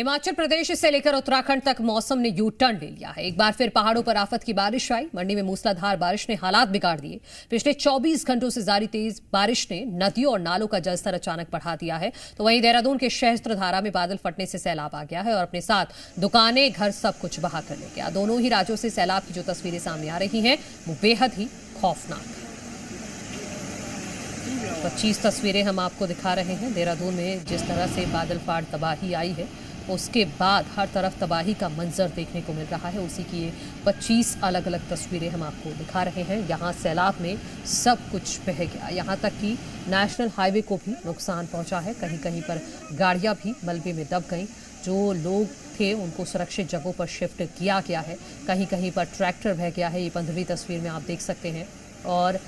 हिमाचल प्रदेश से लेकर उत्तराखंड तक मौसम ने यू टर्न ले लिया है। एक बार फिर पहाड़ों पर आफत की बारिश आई। मंडी में मूसलाधार बारिश ने हालात बिगाड़ दिए। पिछले 24 घंटों से जारी तेज बारिश ने नदियों और नालों का जलस्तर अचानक बढ़ा दिया है। तो वहीं देहरादून के सहस्त्रधारा में बादल फटने से सैलाब आ गया है और अपने साथ दुकानें, घर सब कुछ बहा कर ले गया। दोनों ही राज्यों से सैलाब की जो तस्वीरें सामने आ रही हैं वो बेहद ही खौफनाक है। 25 तस्वीरें हम आपको दिखा रहे हैं। देहरादून में जिस तरह से बादल फाड़ तबाही आई है उसके बाद हर तरफ तबाही का मंजर देखने को मिल रहा है। उसी की ये 25 अलग अलग तस्वीरें हम आपको दिखा रहे हैं। यहाँ सैलाब में सब कुछ बह गया, यहाँ तक कि नेशनल हाईवे को भी नुकसान पहुंचा है। कहीं कहीं पर गाड़ियां भी मलबे में दब गईं। जो लोग थे उनको सुरक्षित जगहों पर शिफ्ट किया गया है। कहीं कहीं पर ट्रैक्टर बह गया है। ये 15वीं तस्वीर में आप देख सकते हैं। और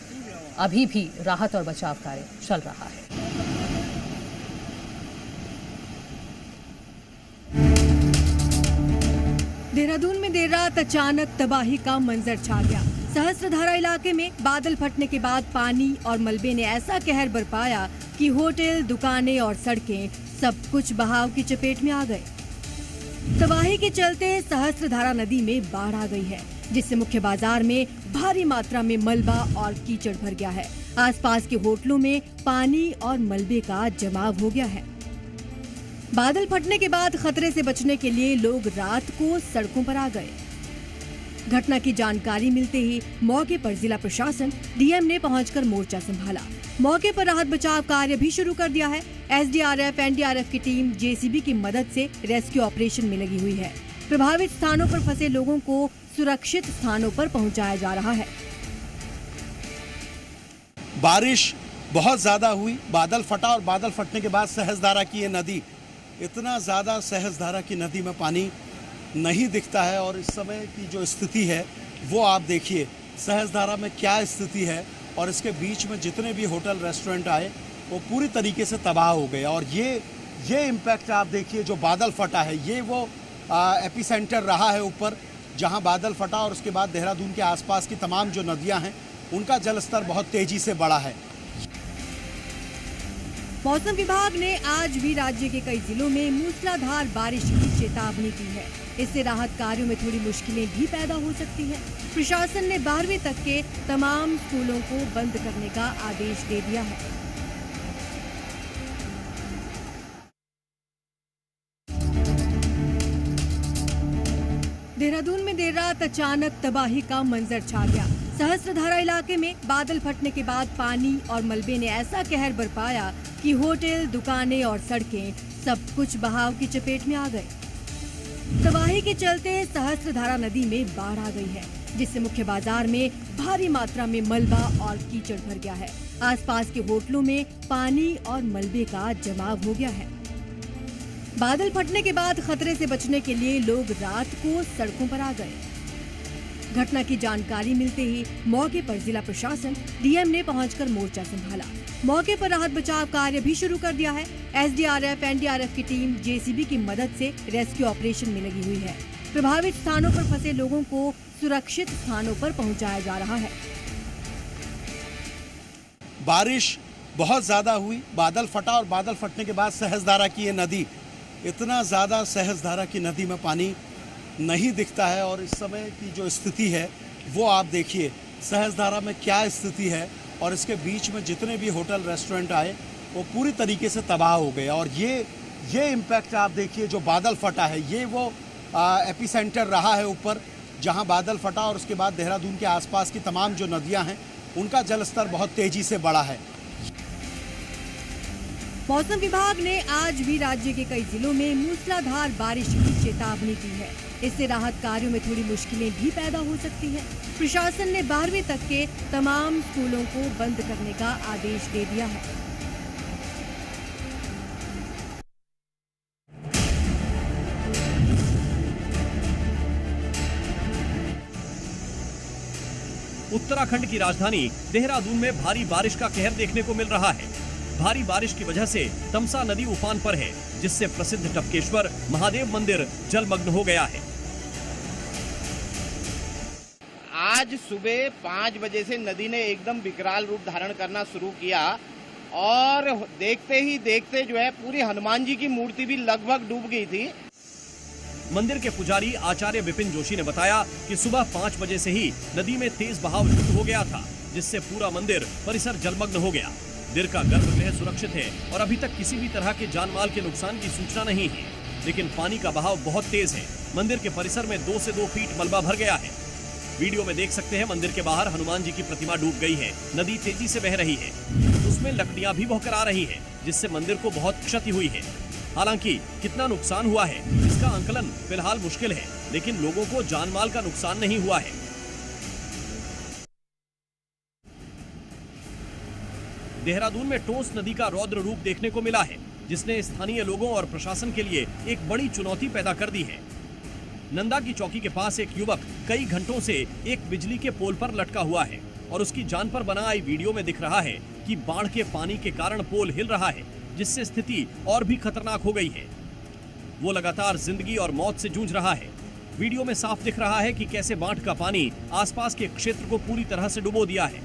अभी भी राहत और बचाव कार्य चल रहा है। देहरादून में देर रात अचानक तबाही का मंजर छा गया। सहस्त्रधारा इलाके में बादल फटने के बाद पानी और मलबे ने ऐसा कहर बरपाया कि होटल, दुकानें और सड़कें सब कुछ बहाव की चपेट में आ गए। तबाही के चलते सहस्त्रधारा नदी में बाढ़ आ गई है, जिससे मुख्य बाजार में भारी मात्रा में मलबा और कीचड़ भर गया है। आसपास के होटलों में पानी और मलबे का जमाव हो गया है। बादल फटने के बाद खतरे से बचने के लिए लोग रात को सड़कों पर आ गए। घटना की जानकारी मिलते ही मौके पर जिला प्रशासन, डीएम ने पहुंचकर मोर्चा संभाला। मौके पर राहत बचाव कार्य भी शुरू कर दिया है। एसडीआरएफ, एनडीआरएफ की टीम जेसीबी की मदद से रेस्क्यू ऑपरेशन में लगी हुई है। प्रभावित स्थानों पर फंसे लोगों को सुरक्षित स्थानों पर पहुंचाया जा रहा है। बारिश बहुत ज्यादा हुई, बादल फटा और बादल फटने के बाद सहस्त्रधारा की ये नदी, इतना ज़्यादा सहस्त्रधारा की नदी में पानी नहीं दिखता है। और इस समय की जो स्थिति है वो आप देखिए, सहस्त्रधारा में क्या स्थिति है। और इसके बीच में जितने भी होटल, रेस्टोरेंट आए वो पूरी तरीके से तबाह हो गए। और ये इम्पैक्ट आप देखिए, जो बादल फटा है ये वो एपिसेंटर रहा है ऊपर, जहां बादल फटा। और उसके बाद देहरादून के आसपास की तमाम जो नदियां हैं उनका जलस्तर बहुत तेजी से बढ़ा है। मौसम विभाग ने आज भी राज्य के कई जिलों में मूसलाधार बारिश की चेतावनी दी है। इससे राहत कार्यों में थोड़ी मुश्किलें भी पैदा हो सकती हैं। प्रशासन ने 12वीं तक के तमाम स्कूलों को बंद करने का आदेश दे दिया है। देहरादून में देर रात अचानक तबाही का मंजर छा गया। सहस्त्रधारा इलाके में बादल फटने के बाद पानी और मलबे ने ऐसा कहर बरपाया कि होटल, दुकानें और सड़कें सब कुछ बहाव की चपेट में आ गए। तबाही के चलते सहस्त्रधारा नदी में बाढ़ आ गई है, जिससे मुख्य बाजार में भारी मात्रा में मलबा और कीचड़ भर गया है। आसपास के होटलों में पानी और मलबे का जमाव हो गया है। बादल फटने के बाद खतरे से बचने के लिए लोग रात को सड़कों पर आ गए। घटना की जानकारी मिलते ही मौके पर जिला प्रशासन, डीएम ने पहुंचकर मोर्चा संभाला। मौके पर राहत बचाव कार्य भी शुरू कर दिया है। एसडीआरएफ, एनडीआरएफ की टीम जेसीबी की मदद से रेस्क्यू ऑपरेशन में लगी हुई है। प्रभावित स्थानों पर फंसे लोगों को सुरक्षित स्थानों पर पहुंचाया जा रहा है। बारिश बहुत ज्यादा हुई, बादल फटा और बादल फटने के बाद सहस्त्रधारा की ये नदी, इतना ज़्यादा सहस्त्रधारा की नदी में पानी नहीं दिखता है। और इस समय की जो स्थिति है वो आप देखिए, सहस्त्रधारा में क्या स्थिति है। और इसके बीच में जितने भी होटल, रेस्टोरेंट आए वो पूरी तरीके से तबाह हो गए। और ये इम्पैक्ट आप देखिए, जो बादल फटा है ये वो एपिसेंटर रहा है ऊपर, जहां बादल फटा। और उसके बाद देहरादून के आसपास की तमाम जो नदियां हैं उनका जलस्तर बहुत तेजी से बढ़ा है। मौसम विभाग ने आज भी राज्य के कई जिलों में मूसलाधार बारिश की चेतावनी दी है। इससे राहत कार्यों में थोड़ी मुश्किलें भी पैदा हो सकती हैं। प्रशासन ने 12वीं तक के तमाम स्कूलों को बंद करने का आदेश दे दिया है। उत्तराखंड की राजधानी देहरादून में भारी बारिश का कहर देखने को मिल रहा है। भारी बारिश की वजह से तमसा नदी उफान पर है, जिससे प्रसिद्ध टपकेश्वर महादेव मंदिर जलमग्न हो गया है। आज सुबह 5 बजे से नदी ने एकदम विकराल रूप धारण करना शुरू किया और देखते ही देखते जो है पूरी हनुमान जी की मूर्ति भी लगभग डूब गई थी। मंदिर के पुजारी आचार्य विपिन जोशी ने बताया कि सुबह 5 बजे से ही नदी में तेज बहाव शुरू हो गया था, जिससे पूरा मंदिर परिसर जलमग्न हो गया। मंदिर का गर्भगृह सुरक्षित है और अभी तक किसी भी तरह के जानमाल के नुकसान की सूचना नहीं है, लेकिन पानी का बहाव बहुत तेज है। मंदिर के परिसर में 2 से 2 फीट मलबा भर गया है। वीडियो में देख सकते हैं मंदिर के बाहर हनुमान जी की प्रतिमा डूब गई है। नदी तेजी से बह रही है, उसमें लकड़ियां भी बहकर आ रही है, जिससे मंदिर को बहुत क्षति हुई है। हालांकि कितना नुकसान हुआ है इसका आंकलन फिलहाल मुश्किल है, लेकिन लोगों को जानमाल का नुकसान नहीं हुआ है। देहरादून में टोंस नदी का रौद्र रूप देखने को मिला है, जिसने स्थानीय लोगों और प्रशासन के लिए एक बड़ी चुनौती पैदा कर दी है। नंदा की चौकी के पास एक युवक कई घंटों से एक बिजली के पोल पर लटका हुआ है और उसकी जान पर बना आई वीडियो में दिख रहा है कि बाढ़ के पानी के कारण पोल हिल रहा है, जिससे स्थिति और भी खतरनाक हो गई है। वो लगातार जिंदगी और मौत से जूझ रहा है। वीडियो में साफ दिख रहा है कि कैसे बाढ़ का पानी आसपास के क्षेत्र को पूरी तरह से डुबो दिया है।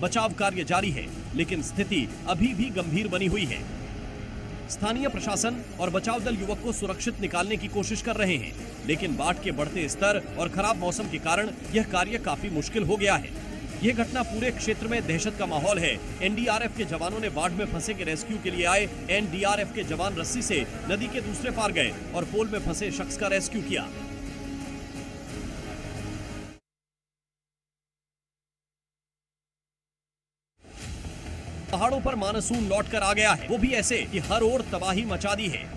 बचाव कार्य जारी है, लेकिन स्थिति अभी भी गंभीर बनी हुई है। स्थानीय प्रशासन और बचाव दल युवक को सुरक्षित निकालने की कोशिश कर रहे हैं, लेकिन बाढ़ के बढ़ते स्तर और खराब मौसम के कारण यह कार्य काफी मुश्किल हो गया है। यह घटना पूरे क्षेत्र में दहशत का माहौल है। एनडीआरएफ के जवानों ने बाढ़ में फंसे के रेस्क्यू के लिए आए। एनडीआरएफ के जवान रस्सी से नदी के दूसरे पार गए और पोल में फंसे शख्स का रेस्क्यू किया। पहाड़ों पर मानसून लौटकर आ गया है, वो भी ऐसे कि हर ओर तबाही मचा दी है।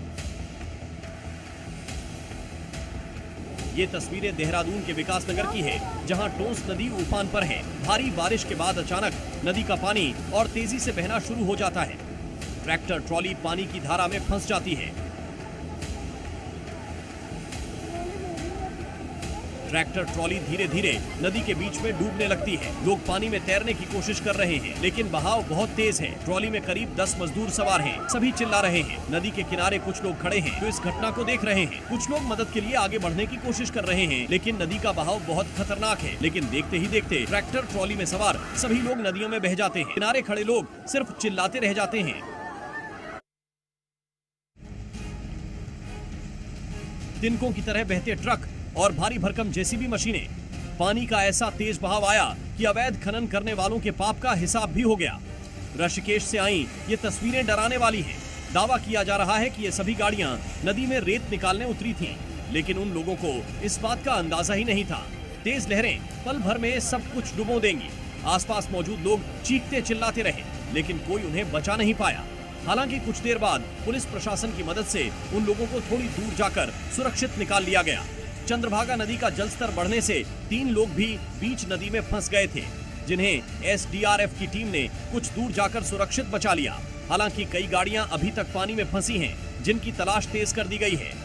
ये तस्वीरें देहरादून के विकास नगर की है, जहां टोंस नदी उफान पर है। भारी बारिश के बाद अचानक नदी का पानी और तेजी से बहना शुरू हो जाता है। ट्रैक्टर ट्रॉली पानी की धारा में फंस जाती है। ट्रैक्टर ट्रॉली धीरे धीरे नदी के बीच में डूबने लगती है। लोग पानी में तैरने की कोशिश कर रहे हैं, लेकिन बहाव बहुत तेज है। ट्रॉली में करीब 10 मजदूर सवार हैं। सभी चिल्ला रहे हैं। नदी के किनारे कुछ लोग खड़े हैं जो इस घटना को देख रहे हैं। कुछ लोग मदद के लिए आगे बढ़ने की कोशिश कर रहे हैं, लेकिन नदी का बहाव बहुत खतरनाक है। लेकिन देखते ही देखते ट्रैक्टर ट्रॉली में सवार सभी लोग नदियों में बह जाते हैं। किनारे खड़े लोग सिर्फ चिल्लाते रह जाते हैं। तिनकों की तरह बहते ट्रक और भारी भरकम जेसीबी मशीनें। पानी का ऐसा तेज बहाव आया कि अवैध खनन करने वालों के पाप का हिसाब भी हो गया। ऋषिकेश से आई ये तस्वीरें डराने वाली हैं। दावा किया जा रहा है कि ये सभी गाड़ियां नदी में रेत निकालने उतरी थीं, लेकिन उन लोगों को इस बात का अंदाजा ही नहीं था। तेज लहरें पल भर में सब कुछ डुबो देंगी। आसपास मौजूद लोग चीखते चिल्लाते रहे, लेकिन कोई उन्हें बचा नहीं पाया। हालांकि कुछ देर बाद पुलिस प्रशासन की मदद से उन लोगों को थोड़ी दूर जाकर सुरक्षित निकाल लिया गया। चंद्रभागा नदी का जलस्तर बढ़ने से 3 लोग भी बीच नदी में फंस गए थे, जिन्हें एसडीआरएफ की टीम ने कुछ दूर जाकर सुरक्षित बचा लिया। हालांकि कई गाड़ियां अभी तक पानी में फंसी हैं, जिनकी तलाश तेज कर दी गई है।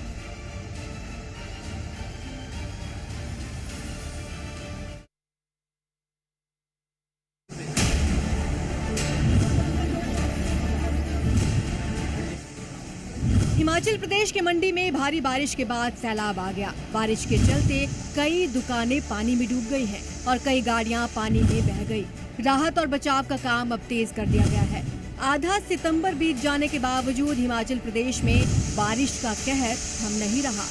हिमाचल प्रदेश के मंडी में भारी बारिश के बाद सैलाब आ गया। बारिश के चलते कई दुकानें पानी में डूब गई हैं और कई गाड़ियां पानी में बह गई। राहत और बचाव का काम अब तेज कर दिया गया है। आधा सितंबर बीत जाने के बावजूद हिमाचल प्रदेश में बारिश का कहर थम नहीं रहा।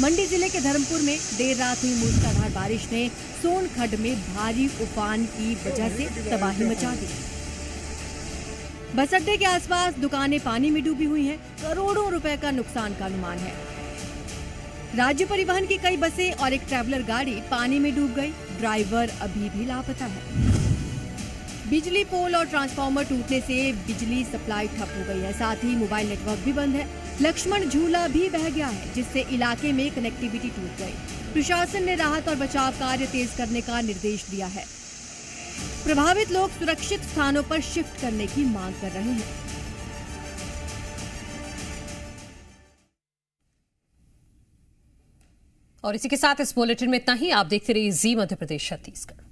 मंडी जिले के धर्मपुर में देर रात हुई मूसलाधार बारिश ने सोनखड्ड में भारी उफान की वजह से तबाही मचा दी। बस अड्डे के आसपास दुकानें पानी में डूबी हुई हैं। करोड़ों रुपए का नुकसान का अनुमान है। राज्य परिवहन की कई बसें और एक ट्रैवलर गाड़ी पानी में डूब गई। ड्राइवर अभी भी लापता है। बिजली पोल और ट्रांसफार्मर टूटने से बिजली सप्लाई ठप हो गई है। साथ ही मोबाइल नेटवर्क भी बंद है। लक्ष्मण झूला भी बह गया है, जिससे इलाके में कनेक्टिविटी टूट गई। प्रशासन ने राहत और बचाव कार्य तेज करने का निर्देश दिया है। प्रभावित लोग सुरक्षित स्थानों पर शिफ्ट करने की मांग कर रहे हैं। और इसी के साथ इस बुलेटिन में इतना ही। आप देखते रहिए जी मध्य प्रदेश छत्तीसगढ़।